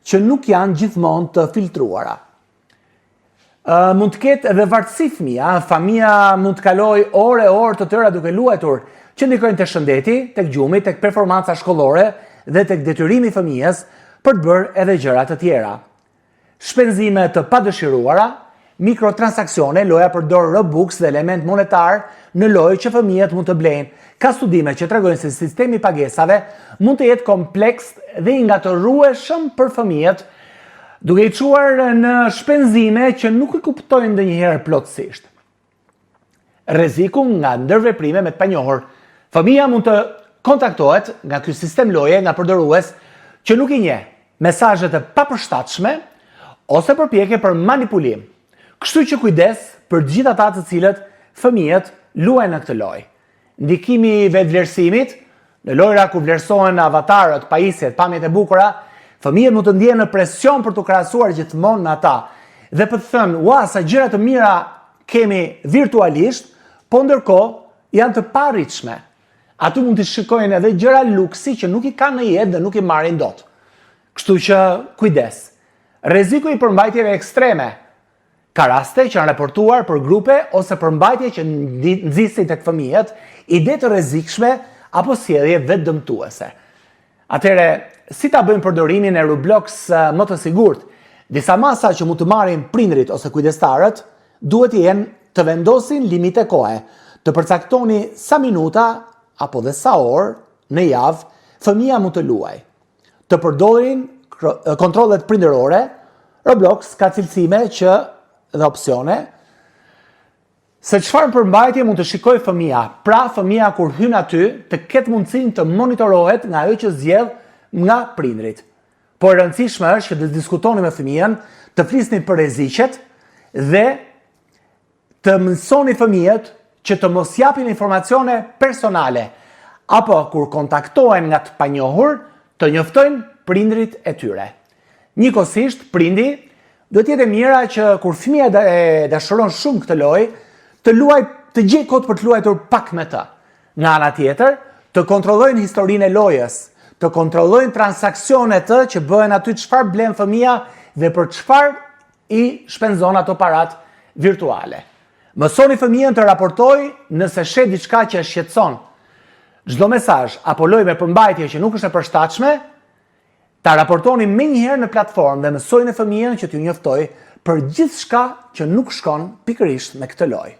që nuk janë gjithmonë të filtruara. Mund të ketë edhe vartësi fëmia, familja mund të kaloj orë të tëra duke luajtur, që ndikojnë tek shëndeti, tek gjumi, tek performanca shkollore dhe tek detyrimi i fëmijës për të bërë edhe gjëra të tjera. Shpenzime të padëshiruara, mikrotransakcione, loja përdor Robux dhe element monetar në lojë që fëmijët mund të blejnë. Ka studime që tregojnë se sistemi i pagesave mund të jetë kompleks dhe i ngatërueshëm për fëmijët, duke i çuar në shpenzime që nuk i kuptojnë ndonjëherë plotësisht. Rreziku nga ndërveprime me të panjohur. Fëmia mund të kontaktohet nga ky sistem loje nga përdorues që nuk i njeh, mesazhe të papërshtatshme ose përpjekje për manipulim. Kështu që kujdes për gjithë ata të cilët fëmijët luajnë në këtë lojë. Ndikimi i vetvlerësimit, në lojra ku vlerësohen avatarët, pajisjet, pamjet e bukura, fëmijët mund të ndjehen në presion për të krahasuar gjithmonë me ata dhe për të thënë, "Ua, sa gjëra të mira kemi virtualisht", po ndërkohë janë të paarritshme. Aty mund të shikojnë edhe gjëra luksi që nuk i kanë në jetë dhe nuk i marrin dot. Kështu që kujdes. Rreziku i përmbajtjeve ekstreme. Ka raste që janë raportuar për grupe ose përmbajtje që nxisin tek fëmijët, ide të rrezikshme apo sjellje vetëdëmtuese. Atëherë, si ta bëjmë përdorimin e Roblox më të sigurt? Disa masa që mund të marrin prindrit ose kujdestarët duhet të jenë të vendosin limite kohe, të përcaktoni sa minuta apo dhe sa orë në javë fëmia mund të luajë. Të përdorin kontrollet prindërore, Roblox ka cilësime dhe opsione se çfarë përmbajtje mund të shikojë fëmia. Pra, fëmia kur hyn aty të ketë mundësinë të monitorohet nga ajo që zgjedh nga prindrit. Por e rëndësishme është që të diskutoni me fëmijën, të flisni për rreziqet dhe të mësoni fëmijët që të mos japin informacione personale, apo kur kontaktohen nga të panjohur, të njoftojnë prindrit e tyre. Njëkohësisht, prindi duhet jetë e mira që kur fëmia e dashuron shumë këtë lojë, të gjejë kohë për të luajtur pak me të. Nga ana tjetër, të kontrollojnë historinë e lojës, të kontrollojnë transaksionet që bëhen aty, çfarë blen fëmia dhe për çfarë i shpenzon ato parat virtuale. Mësoni fëmijën të raportojë nëse shet diçka që e shqetëson. Çdo mesazh apo lojë me përmbajtje që nuk është e përshtatshme, ta raportoni menjëherë në platformë dhe mësojeni fëmijën që t'ju njoftojë për gjithçka që nuk shkon pikërisht me këtë lojë.